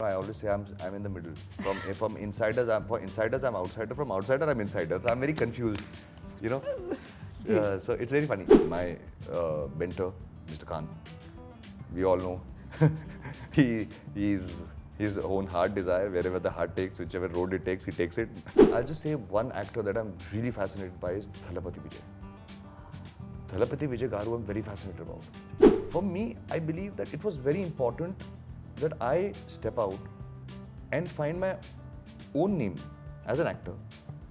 I always say I'm in the middle. From insiders, for insiders I'm outsider. From outsider I'm insider. So I'm very confused, you know. So it's very funny. My mentor, Mr. Khan, we all know he's his own heart desire. Wherever the heart takes, whichever road it takes, he takes it. I'll just say one actor that I'm really fascinated by is Thalapathy Vijay. Thalapathy Vijay Garu, I'm very fascinated about. For me, I believe that it was very important that I step out and find my own name as an actor,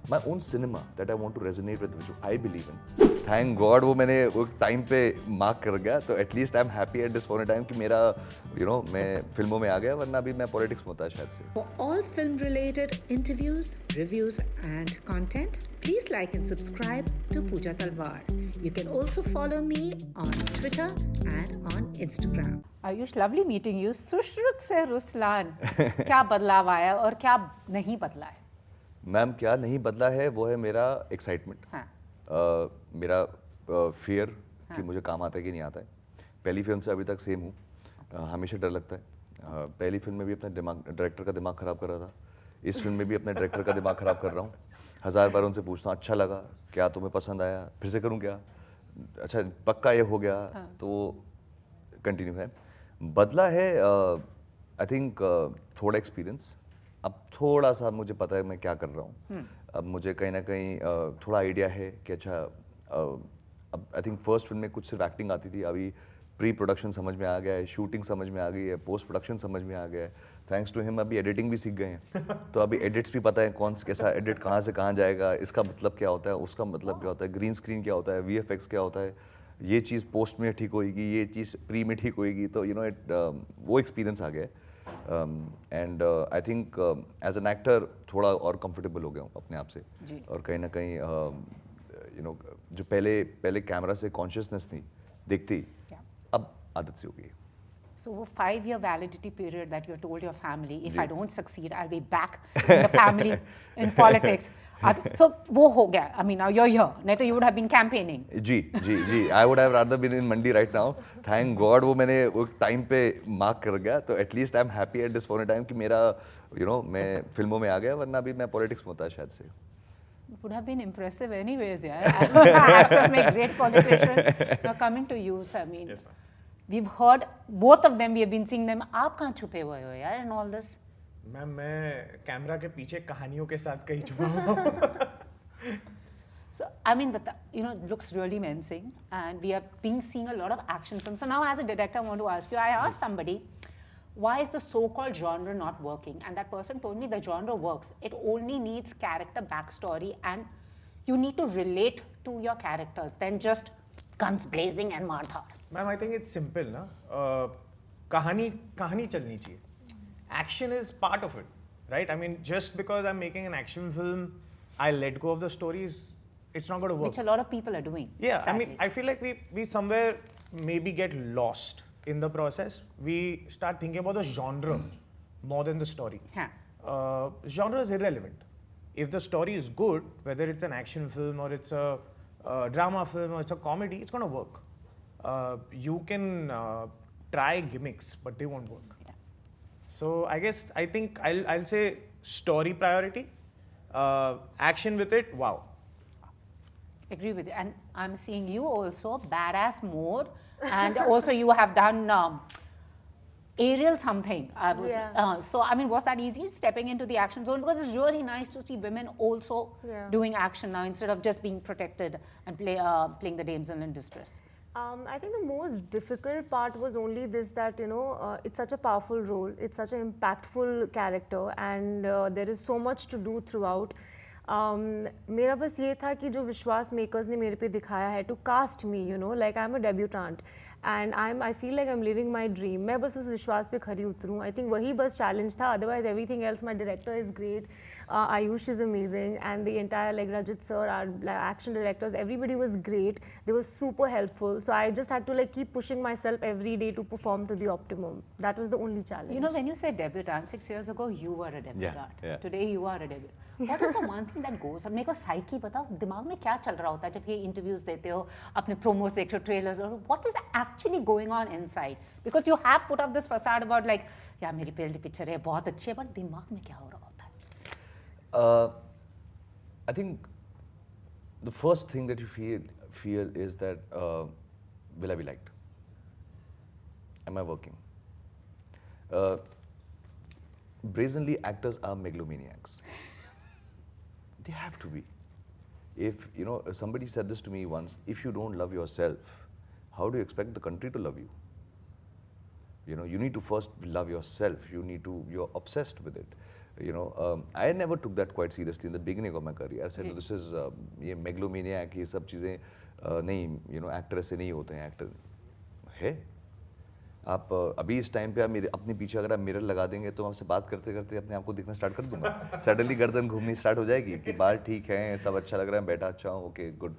my own cinema that I want to resonate with, which I believe in. Thank God वो मैंने वो time पे mark कर गया, तो at least I am happy at this point time कि मेरा मैं फिल्मों में आ गया, वरना अभी मैं पॉलिटिक्स में होता शायद से. For all film-related interviews, reviews, and content, please like and subscribe to Pooja Talwar. You can also follow me on Twitter and on Instagram. Ayush, lovely meeting you. Sushruta से रुस्लान, क्या बदलाव आया और क्या नहीं बदला है? मैम, क्या नहीं बदला है वो है मेरा एक्साइटमेंट. हाँ. मेरा फियर कि मुझे काम आता है कि नहीं आता है. पहली फिल्म से अभी तक सेम हूँ. हमेशा डर लगता है. पहली फिल्म में भी अपने डायरेक्टर का दिमाग ख़राब कर रहा था. इस फिल्म में भी अपने डायरेक्टर का दिमाग ख़राब कर रहा हूँ. 1000 बार उनसे पूछता हूँ, अच्छा लगा क्या, तुम्हें पसंद आया, फिर से करूँ क्या, अच्छा पक्का ये हो गया. तो कंटिन्यू है. बदला है आई थिंक थोड़ा एक्सपीरियंस. अब थोड़ा सा मुझे पता है मैं क्या कर रहा हूँ. अब मुझे कहीं ना कहीं थोड़ा आइडिया है कि अच्छा अब आई थिंक फर्स्ट फिल्म में कुछ सिर्फ एक्टिंग आती थी. अभी प्री प्रोडक्शन समझ में आ गया है, शूटिंग समझ में आ गई है, पोस्ट प्रोडक्शन समझ में आ गया है. थैंक्स टू हिम अभी एडिटिंग भी सीख गए हैं. तो अभी एडिट्स भी पता है कौन कैसा एडिट कहाँ से कहाँ जाएगा, इसका मतलब क्या होता है, उसका मतलब क्या होता है, ग्रीन स्क्रीन क्या होता है, VFX क्या होता है, ये चीज़ पोस्ट में ठीक होएगी, ये चीज़ प्री में ठीक होएगी. तो वो एक्सपीरियंस आ गया है. And I think as an actor थोड़ा और कंफर्टेबल हो गया हूँ अपने आप से. और कहीं ना कहीं जो पहले कैमरा से कॉन्शियसनेस थी दिखती, अब आदत सी हो गई. So 5-year validity period that you told your family, if I don't succeed, I'll be back in the family in politics. So वो हो गया. I mean, now you're here. नहीं तो you would have been campaigning. Ji. I would have rather been in Mandi right now. Thank God वो मैंने वो time पे mark कर गया, तो at least I am happy at this point time कि मेरा मैं फिल्मों में आ गया, वरना अभी मैं पॉलिटिक्स में होता शायद से. It would have been impressive anyways, yeah. Actors make great politicians. Now coming to you, sir, I mean, yes, we've heard both of them. We have been seeing them. आप कहाँ छुपे हुए हो यार in all this? मैम, मैं camera के पीछे कहानियों के साथ कहीं छुपा हूँ. So I mean, it looks really menacing, and we have been seeing a lot of action films. So now, as a director, I want to ask you. I asked somebody, why is the so-called genre not working? And that person told me the genre works. It only needs character backstory, and you need to relate to your characters than just guns blazing and मार-धाड़. Ma'am, I think it's simple ना. कहानी चलनी चाहिए. Action is part of it, right? I mean, just because I'm making an action film, I let go of the stories, it's not going to work. Which a lot of people are doing. Yeah, sadly. I mean, I feel like we somewhere maybe get lost in the process. We start thinking about the genre more than the story. Yeah. Genre is irrelevant. If the story is good, whether it's an action film or it's a drama film or it's a comedy, it's going to work. You can try gimmicks, but they won't work. So I think I'll say story priority, action with it. Wow. Agree with you. And I'm seeing you also badass mode, and also you have done aerial something. So I mean, was that easy stepping into the action zone? Because it's really nice to see women also doing action now instead of just being protected and playing the damsel in distress. I think the most difficult part was only this, that it's such a powerful role, it's such an impactful character, and there is so much to do throughout. मेरा बस ये था कि जो विश्वास makers ने मेरे पे दिखाया है to cast me, like I'm a debutant and I feel like I'm living my dream. मैं बस उस विश्वास पे खरी उतरूँ. I think वही बस challenge था. Otherwise everything else, my director is great. Ayush is amazing, and the entire Rajat sir, our action directors, everybody was great. They were super helpful. So I just had to keep pushing myself every day to perform to the optimum. That was the only challenge. When you say debutant, 6 years ago you were a debutant. Yeah. Today you are a debutant. What is the one thing that goes? अब मेरे को psyche बताओ, दिमाग में क्या चल रहा होता है जब ये interviews देते हो, अपने promos देखते हो, trailers, और what is actually going on inside? Because you have put up this facade about like, yeah, मेरी पहली picture है, बहुत अच्छी है, but दिमाग में क्या हो रहा होता है? I think the first thing that you feel is that will I be liked? Am I working? Brazenly, actors are megalomaniacs. They have to be. If somebody said this to me once, if you don't love yourself, how do you expect the country to love you? You need to first love yourself. You're obsessed with it. I never took that quite seriously in the beginning of my career. I said, this is ये megalomaniac, ये सब चीज़ें नहीं, actor ऐसे नहीं होते हैं, actor है. आप अभी इस टाइम पे आप अपने पीछे अगर आप मिरर लगा देंगे तो आपसे बात करते करते अपने आप को दिखना स्टार्ट कर दूंगा. सडनली गर्दन घूमनी स्टार्ट हो जाएगी कि बाल ठीक हैं, सब अच्छा लग रहा है, बैठा अच्छा हूँ, okay good.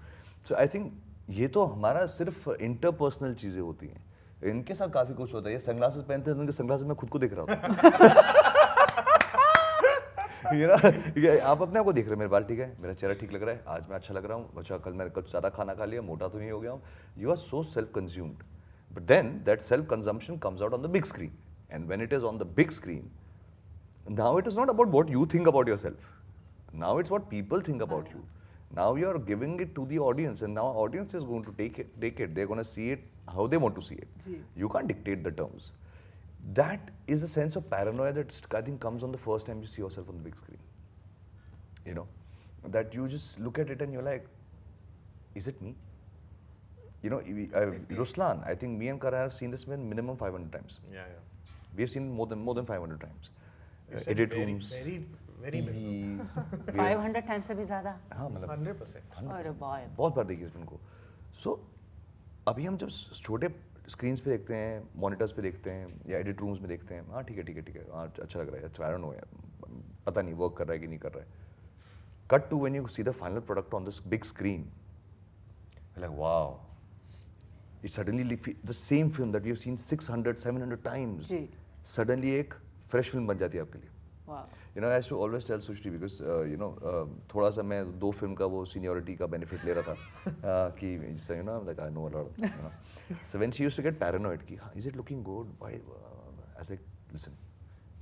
So I think ये तो हमारा सिर्फ इंटरपर्सनल चीज़ें होती हैं. इनके साथ काफ़ी कुछ होता है. ये सनग्लासेस पहनते हैं, उनके सनग्लासेस में खुद को देख रहा हूँ. आप अपने आप को देख रहे हैं, मेरे बाल ठीक है, मेरा चेहरा ठीक लग रहा है, आज मैं अच्छा लग रहा हूँ, अच्छा कल मैंने कुछ ज़्यादा खाना खा लिया, मोटा तो नहीं हो गया हूँ. You are so self consumed. But then that self-consumption comes out on the big screen. And when it is on the big screen, now it is not about what you think about yourself. Now it's what people think about you. Now you are giving it to the audience, and now audience is going to take it. They're going to see it how they want to see it. You can't dictate the terms. That is a sense of paranoia that I think comes on the first time you see yourself on the big screen. That you just look at it and you're like, is it me? Ruslan, I think me and Karan have seen this film minimum 500 times. Yeah. We have seen it more than 500 times. You said Edit very, rooms. very minimum. 500 times से भी ज़्यादा? हाँ मतलब 100%. अरे bye. बहुत बार देखी इस film को. So अभी हम जब छोटे स्क्रीन्स पे देखते हैं, मॉनिटर्स पे देखते हैं या एडिट रूम्स में देखते हैं, हाँ ठीक है, हाँ अच्छा लग रहा है, अच्छा आई डोंट नो यार, पता नहीं वर्क कर रहा है कि नहीं कर रहा है. Cut to when you see the final product on this big screen, you're like wow. It suddenly the same film that we have seen 600, 700 times. Suddenly एक fresh film बन जाती है आपके लिए. Wow. I used to always tell Sushri because थोड़ा सा मैं 2 film का वो seniority का benefit ले रहा था कि जिससे like I know a lot. So when she used to get paranoid कि is it looking good? Why? I said listen,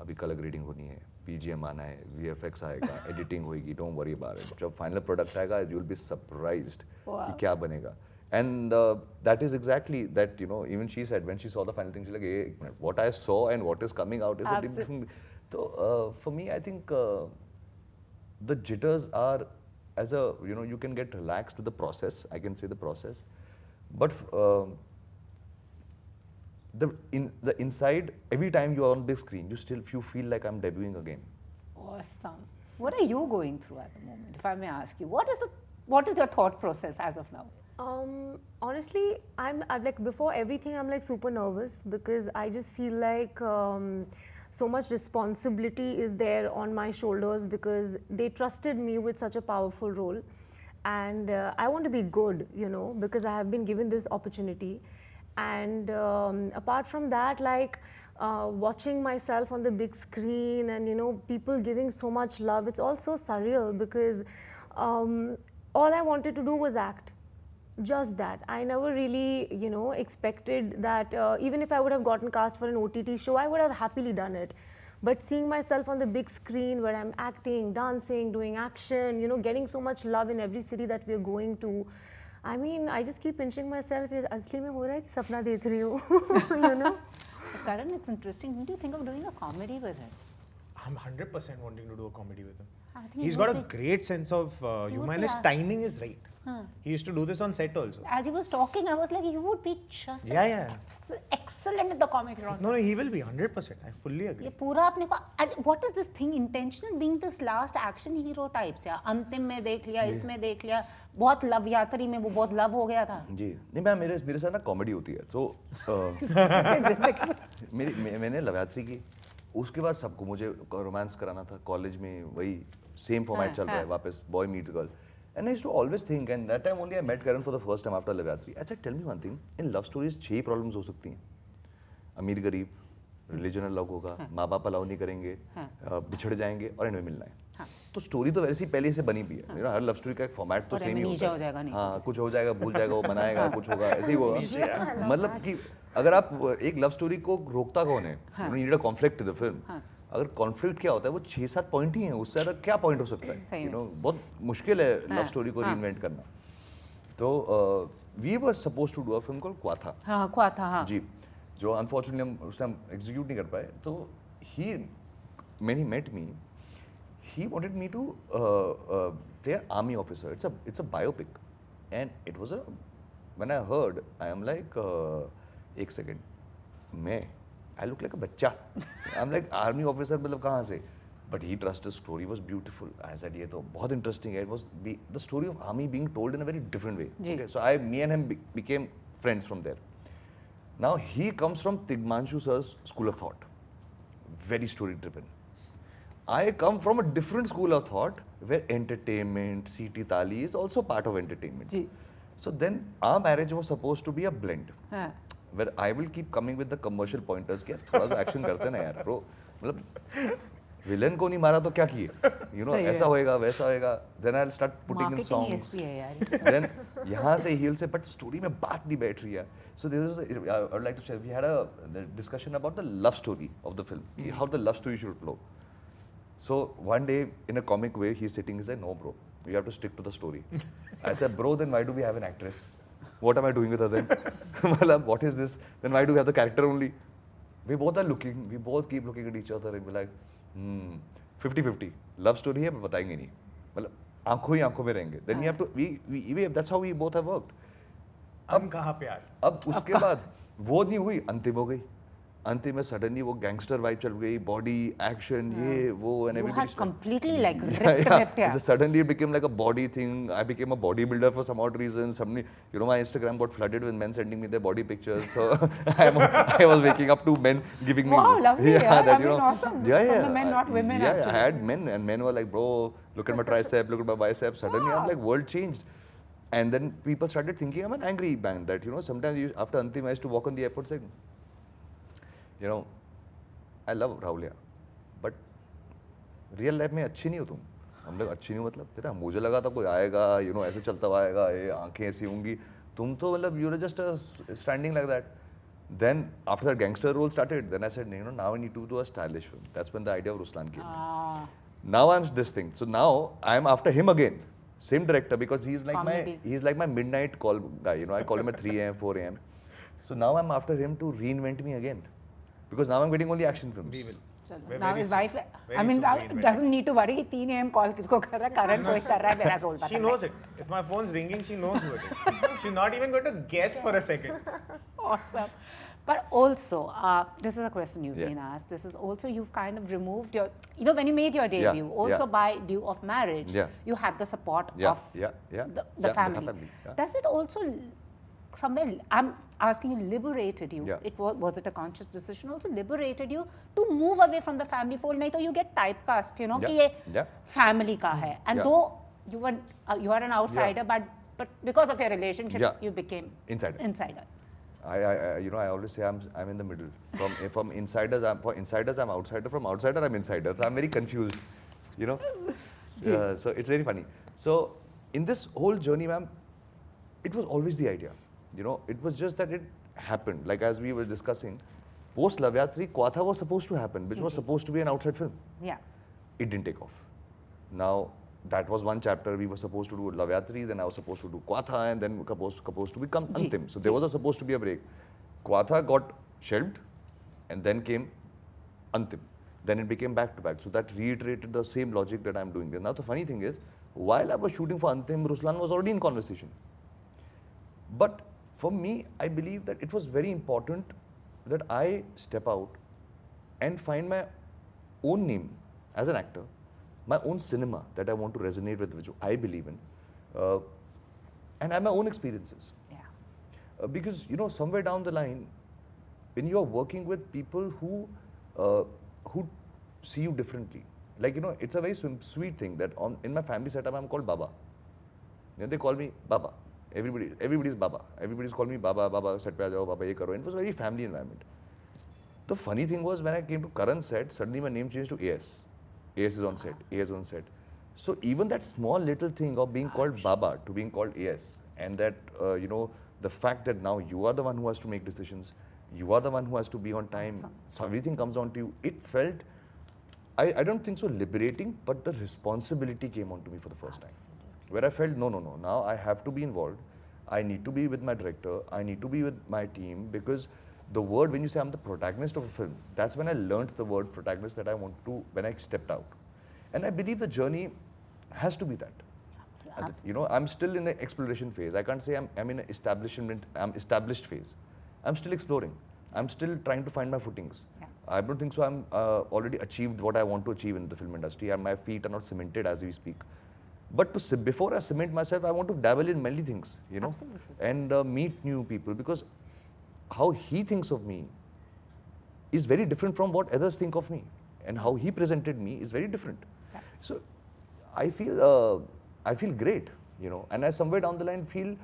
अभी color grading होनी है, PGM आना है, VFX आएगा, editing होएगी, don't worry about it. जब final product आएगा, you'll be surprised कि क्या बनेगा. And that is exactly that, even she said when she saw the final thing, she's like, hey, what I saw and what is coming out is a different. So for me, I think the jitters are as a, you can get relaxed with the process, I can say the process. But the inside, every time you are on big screen, you feel like I'm debuting again. Awesome. What are you going through at the moment, if I may ask you? What is your thought process as of now? Honestly, I'm like before everything, I'm like super nervous because I just feel like so much responsibility is there on my shoulders because they trusted me with such a powerful role, and I want to be good, because I have been given this opportunity. And apart from that, like watching myself on the big screen and people giving so much love, it's also surreal because all I wanted to do was act. Just that. I never really, expected that even if I would have gotten cast for an OTT show, I would have happily done it. But seeing myself on the big screen where I'm acting, dancing, doing action, getting so much love in every city that we're going to, I mean, I just keep pinching myself. असली में हो रहा है कि सपना देख रही हूँ, Karan, it's interesting. Don't you think of doing a comedy with him? I'm 100% wanting to do a comedy with him. I think He's he got a would be- great sense of humor and his timing is right. He used to do this on set also. As he was talking, I was like, you would be just Yeah. excellent in the comic genre. No, he will be 100%. I fully agree. ये पूरा अपने को and what is this thing intentional being this last action hero types या अंतिम में देख लिया इसमें देख लिया बहुत लव यात्री में वो बहुत लव हो गया था जी नहीं मैम मेरे साथ ना कॉमेडी होती है तो मैंने लवयात्री की उसके बाद सबको मुझे रोमांस कराना था कॉलेज में वही सेम फॉर्मेट चल रहा है वापस boy meets girl and I used to always think and that time only I met Karan for the first time after लवयात्री I said tell me one thing in love stories 6 problems हो सकती हैं अमीर गरीब religion अलग होगा, माँ बाप allow नहीं करेंगे, बिछड़ जाएंगे और इनमें मिलना है। तो स्टोरी तो वैसे ही पहले से बनी भी है, हर लव स्टोरी का एक फॉर्मेट तो और सेम ही amnesia होता हो जाएगा है। नहीं हाँ, कुछ हो जाएगा, भूल जाएगा, वो बनाएगा, कुछ होगा, ऐसे ही होगा। मतलब कि अगर आप एक लव स्टोरी को रोकता कौन है, you need a conflict in the film. अगर कॉन्फ्लिक्ट क्या होता है, वो 6-7 पॉइंट ही है, उससे ज्यादा क्या पॉइंट हो सकता है, यू नो, बहुत मुश्किल है लव स्टोरी को रीइन्वेंट करना। तो we were supposed to do a film called क्वाथा। हाँ, क्वा था, हाँ। जी, जो अनफॉर्चुनेटली हम उस टाइम एग्जीक्यूट नहीं कर पाए। तो he when he met me, he wanted me to play an army officer. It's a biopic, and it was a, when I heard, I am like, एक second, I look like a बच्चा. I'm like army officer, मतलब कहाँ से? But he trusted the story was beautiful. I said ये तो बहुत interesting है. It was the story of army being told in a very different way. Ji. Okay, so me and him became friends from there. Now he comes from Tigmanshu sir's school of thought, very story driven. I come from a different school of thought where entertainment, CT Tali is also part of entertainment. Ji. So then our marriage was supposed to be a blend हाँ. where I will keep coming with the commercial pointers कि यार थोड़ा सा action करते ना यार bro, मतलब villain को नहीं मारा तो क्या किए, यू नो, सही है। ऐसा होएगा वैसा होएगा, then I will start putting in Marketing songs, ESP है यार। देन यहाँ से ही से बट स्टोरी में बात नहीं बैठ रही है. So this was, I would like to share, we had a discussion about the love story of the film, how the love story should flow. So one day in a comic way he's sitting, he said, no bro, you have to stick to the story. I said, bro, then why do we have an actress? What am I doing with her then? Malab, what is this? Then why do we have the character only? We both are looking, we both keep looking at each other and we're like, 50-50. Love story है पर बताएंगे नहीं. मतलब आंखों ही आंखों में रहेंगे. Then we have to, we that's how we both have worked. हम कहाँ प्यार? अब उसके बाद वो नहीं हुई, अंतिम हो गई. अंतिम में सडनली वो गैंगस्टर वाइब चल गई, बॉडी एक्शन ये वो, and You everybody had completely like ripped, yeah. So suddenly it became like a body thing. I became a bodybuilder for some odd reason. Suddenly, you know, my Instagram got flooded with men sending me their body pictures. So I was waking up to men giving me. Wow, lovely, yeah. that, I you mean, know, awesome. Yeah, From yeah. the men, not women, Yeah, actually. I had men, and men were like, bro, look at my tricep, look at my bicep. Suddenly, I'm like, world changed. And then people started thinking I'm an angry man. That, you know, sometimes after Antim, I used to walk on the airport saying, you know, I love राहुलिया, but real life में अच्छी नहीं हो तुम. हम लोग अच्छी नहीं मतलब तेरा, मुझे लगा था कोई आएगा, you know, ऐसे चलता हुआ आएगा, ये आंखें ऐसी होंगी, तुम तो मतलब you were just standing like that. Then after that gangster role started, then I said, you know, now I need to do a stylish film. That's when the idea of Ruslan came. Now I'm this thing. So now I'm after him again, same director, because he's like my midnight call guy. You know, I call him at 3 a.m., 4 a.m. So now I'm after him to reinvent me again. Because now I'm getting only action films. We will. चलो, now his wife, I very mean, soon reinvented. doesn't need to worry कि 3 AM call किसको कर रहा है, करण कोई कर रहा है, मेरा role She knows it. If my phone's ringing, she knows who it is. She's not even going to guess for a second. Awesome. But also, this is a question you've Yeah. been asked. This is also, you've kind of removed your, you know, when you made your debut, also yeah. by due of marriage, Yeah. you had the support Yeah, of yeah. the family. Yeah. Does it also, somewhere, I'm asking you, liberated you? Yeah. Was it a conscious decision? Also liberated you to move away from the family fold? नहीं तो you get typecast, you know, कि ये Yeah. family का है. And Yeah. though you are an outsider, but because of your relationship, Yeah. you became Insider. insider. I you know, I always say I'm in the middle. From insiders, for insiders I'm outsider. From outsider I'm insider. So I'm very confused, you know. So it's very funny. So in this whole journey, ma'am, it was always the idea. You know, it was just that it happened. Like as we were discussing, post Lavyatri, Kwatha was supposed to happen, which was supposed to be an outside film. Yeah. It didn't take off. Now that was one chapter. We were supposed to do Lavyatri, then I was supposed to do Kwatha, and then supposed to become Antim. So there was supposed to be a break. Kwatha got shelved, and then came Antim. Then it became back to back. So that reiterated the same logic that I'm doing there. Now the funny thing is, while I was shooting for Antim, Ruslan was already in conversation. But for me, I believe that it was very important that I step out and find my own name as an actor, my own cinema that I want to resonate with, which I believe in, and have my own experiences. Yeah. Because, you know, somewhere down the line, when you are working with people who see you differently, like, you know, it's a very sweet thing that in my family setup, I'm called Baba. You know, they call me Baba. Everybody's Baba. Everybody's called me Baba, Baba, set pe aa jao, Baba, ye karo. And it was a very family environment. The funny thing was when I came to Karan's set, suddenly my name changed to AS. AS is on set. AS is on set. So even that small little thing of being called Baba to being called AS, and that the fact that now you are the one who has to make decisions, you are the one who has to be on time. So everything comes on to you. It felt, I don't think so liberating, but the responsibility came onto me for the first time. Where I felt, no, now I have to be involved. I need to be with my director. I need to be with my team, because the word, when you say I'm the protagonist of a film, that's when I learned the word protagonist that I want to, when I stepped out. And I believe the journey has to be that. I'm still in the exploration phase. I can't say I'm in an established phase. I'm still exploring. I'm still trying to find my footings. Yeah. I don't think so I'm already achieved what I want to achieve in the film industry, and my feet are not cemented as we speak. But before I cement myself, I want to dabble in many things, Absolutely. and meet new people, because how he thinks of me is very different from what others think of me, and how he presented me is very different. Yeah. So I feel great, and I somewhere down the line feel,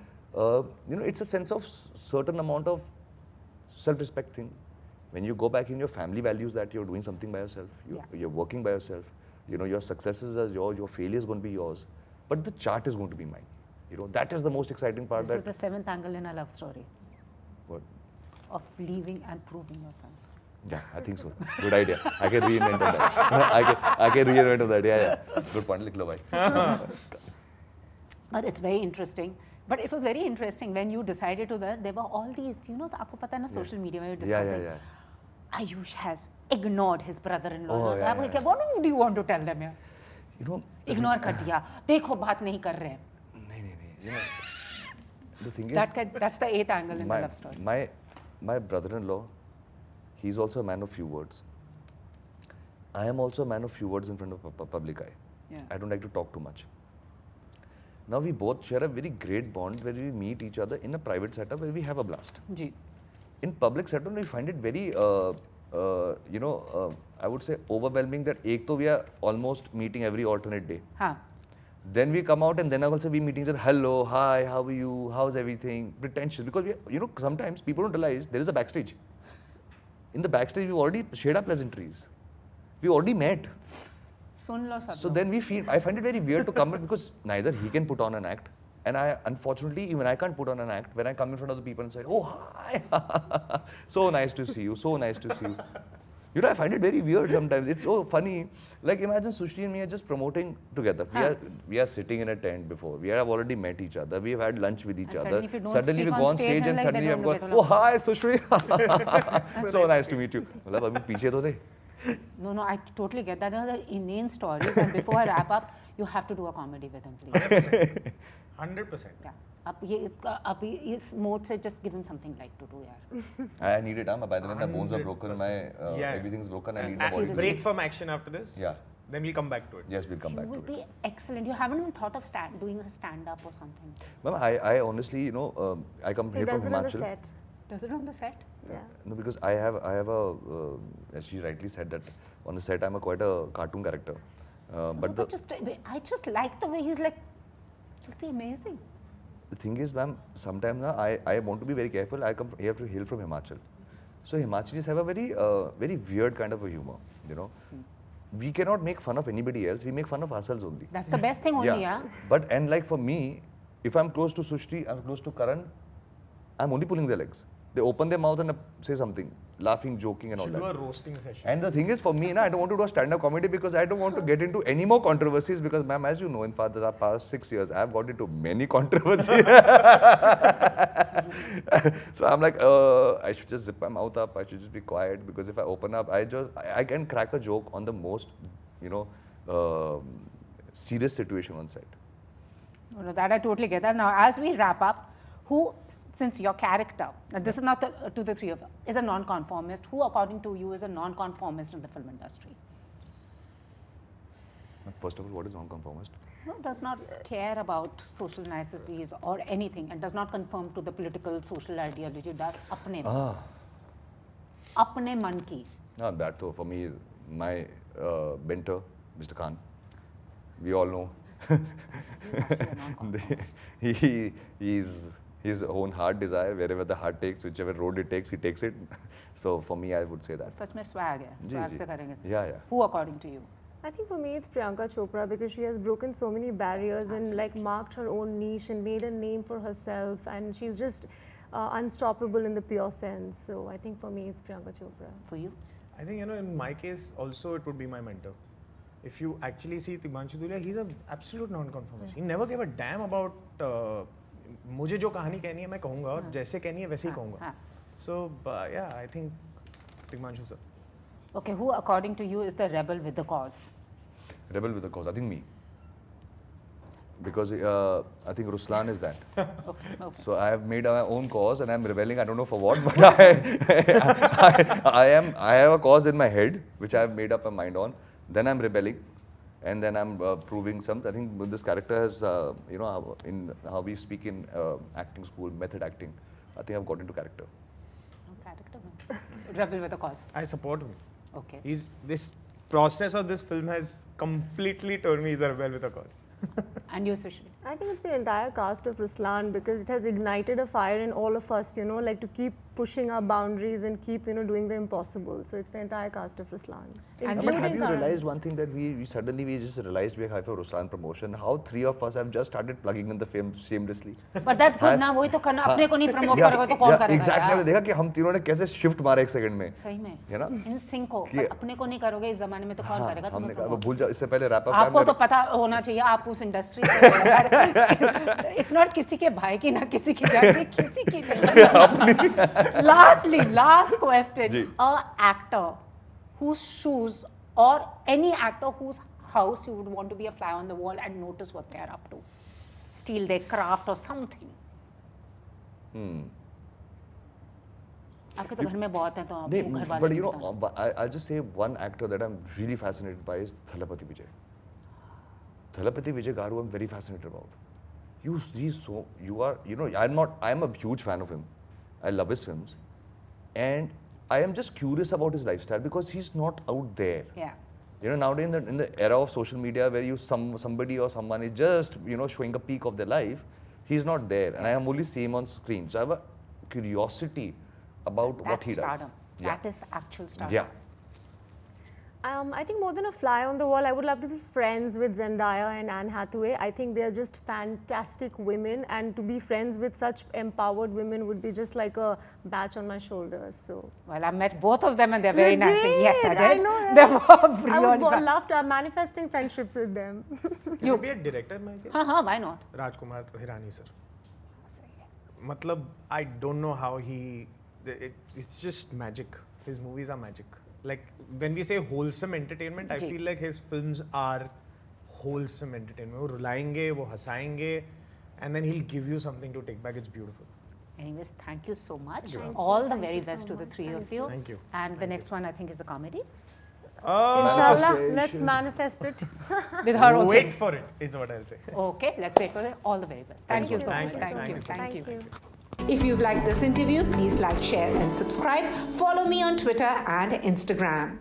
it's a sense of certain amount of self-respect thing. When you go back in your family values that you're doing something by yourself, you're working by yourself, your successes are yours, your failure is going to be yours, but the chart is going to be mine. That is the most exciting part. This is the seventh angle in a love story What? of leaving and proving yourself. Yeah, I think so. Good idea. I can reinvent that. I can reinvent that. Yeah. Good point. Likh lo bhai. But it's very interesting. But it was very interesting when you decided to that. There were all these, आपको पता है ना, social media में discussing. Yeah. Ayush has ignored his brother-in-law. Oh, yeah, I'm like, what do you want to tell them here? Ignore कर दिया. देखो बात नहीं कर रहे हैं. नहीं. The thing is, That's the eighth angle in the love story. my brother-in-law, he's also a man of few words. I am also a man of few words in front of a public eye. Yeah. I don't like to talk too much. Now we both share a very great bond where we meet each other in a private setup where we have a blast. Ji. In public setup, we find it very, I would say overwhelming that ek to we are almost meeting every alternate day. हाँ. Then we come out and then also we meeting each other. Hello, hi, how are you? How's everything? Pretentious, because sometimes people don't realize there is a backstage. In the backstage, we've already shared our pleasantries. We already met. सुन लो सब So लोग. then I find it very weird to come in, because neither he can put on an act, and unfortunately, even I can't put on an act when I come in front of the people and say, oh, hi, so nice to see you, so nice to see you. I find it very weird sometimes. It's so funny. Like imagine Sushri and me are just promoting together. We are sitting in a tent before. We have already met each other. We have had lunch with each And other. suddenly if you don't Suddenly we speak go on on stage stage and and like, suddenly they I'm don't going, get oh, hi, Sushri. So nice to meet you. मतलब अभी पीछे तो थे. No, I totally get that. Those are inane stories. And before I wrap up, you have to do a comedy with him, please. 100%. Yeah. अब इस mode से just give him something like to do, यार. I need it. By the way, my bones are broken. My Yeah. everything's broken. I need And my body. break from action after this. Yeah. Then we'll come back to it. Yes, we'll come You back will to it. be excellent. You haven't even thought of doing a stand-up or something. Ma'am, I honestly, I come He here from does it on the Himachal. set. Does it on the set? Yeah. No, because I have a, as she rightly said, that on the set I'm quite a cartoon character. But I just like the way he's like, it'll be amazing. the thing is, ma'am, sometimes I want to be very careful. I come here to hail from Himachal. So Himachalis have a very weird kind of a humor, We cannot make fun of anybody else. We make fun of ourselves only. That's the best thing only, yeah. But, and like for me, if I'm close to Sushri, I'm close to Karan, I'm only pulling their legs. They open their mouth and say something, laughing, joking and all Should that. do a roasting session. And the thing is, for me, I don't want to do a stand-up comedy because I don't want to get into any more controversies because, ma'am, as you know, in the past 6 years, I've got into many controversies. So I'm like, I should just zip my mouth up. I should just be quiet because if I open up, I can crack a joke on the most, serious situation on set. No, that I totally get that. Now, as we wrap up, since your character, this is not to the three of you, is a non-conformist, who according to you is a non-conformist in the film industry? First of all, what is non-conformist? No, does not care about social niceties or anything and does not conform to the political social ideology, does apne man ki. No, that though, for me, my mentor, Mr. Khan, we all know. his own heart desire. Wherever the heart takes, whichever road it takes, he takes it. So for me, I would say that. सच में swag है, जी, swag जी. से करेंगे. Yeah, yeah. Who according to you? I think for me it's Priyanka Chopra because she has broken so many barriers and like marked her own niche and made a name for herself, and she's just unstoppable in the pure sense. So I think for me it's Priyanka Chopra. For you? I think, in my case also it would be my mentor. If you actually see Timanshu Dhulia, he's an absolute non-conformist. He never gave a damn about मुझे जो कहानी कहनी है मैं कहूँगा और जैसे कहनी है वैसे ही कहूँगा. So yeah, I think Timanshu sir. Okay, who according to you is the rebel with the cause? Rebel with a cause. I think me. Because I think Ruslan is that. Okay. So I have made my own cause and I'm rebelling. I don't know for what, but I have a cause in my head which I have made up my mind on. Then I'm rebelling, and then I'm proving something. I think this character has, in how we speak in acting school, method acting. I think I've got into character. Character. Rebel with a cause. I support him. Okay. This process of this film has completely turned me as a rebel with a cause. And you, Sushri? I think it's the entire cast of Ruslan because it has ignited a fire in all of us, like to keep pushing our boundaries and keep, doing the impossible. So it's the entire cast of Ruslan. And But have including you Karan. realized one thing that we suddenly just realized we have for Ruslan promotion? How three of us have just started plugging in the film shamelessly. But that's good ना, वही तो करना, अपने को नहीं promote करेगा तो कौन करेगा Exactly. यार? मैंने देखा कि हम तीनों ने कैसे shift मारा एक सेकंड में. सही में. है ना? In sync हो. कि- अपने को नहीं करोगे इस जमाने में तो कौन करेगा? तुम्हें हमने कहा promote. भूल जाओ इससे पहले रैप अप आपको तो पता होना चाहिए आप उस इंडस्ट्री से हो यार. It's not किसी के भाई की ना किसी की जान की किसी की नहीं. Last question. Ji. A actor whose shoes or any actor whose house you would want to be a fly on the wall and notice what they are up to, steal their craft or something. आपके तो घर में बहुत हैं तो आप घर वाले but नहीं you बताना. know, I'll just say one actor that I'm really fascinated by is Thalapathy Vijay. Thalapathy Vijay Garu, I'm very fascinated about. I'm a huge fan of him. I love his films. And I am just curious about his lifestyle because he's not out there. Yeah. Nowadays in the era of social media where somebody or someone is just, showing a peak of their life, he's not there. And I am only seeing him on screen. So I have a curiosity about what That's he does. stardom. Yeah. That is actual stardom. Yeah. I think more than a fly on the wall, I would love to be friends with Zendaya and Anne Hathaway. I think they're just fantastic women, and to be friends with such empowered women would be just like a batch on my shoulders. So. Well, I met both of them and they're very You nice. did? Yes, I did. I know, right? They were I really would fun. love to. I'm manifesting friendships with them. You be a director, my guess? हाँ, why not? Rajkumar Hirani sir. Matlab, I don't know how it's just magic. His movies are magic. Like when we say wholesome entertainment, I ji. feel like his films are wholesome entertainment. वो रुलाएंगे, वो हंसाएंगे, and then he'll give you something to take back. It's beautiful. Anyways, thank you so much. you. All the Thank very you so best to the much. three of Thank you. Thank you. And the next one I think is a comedy. Inshallah, let's manifest it. With her also. Wait for it, is what I'll say. Okay, let's wait for it. All the very best. Thank you so much. Thank you. Thank you. If you've liked this interview, please like, share, and subscribe. Follow me on Twitter and Instagram.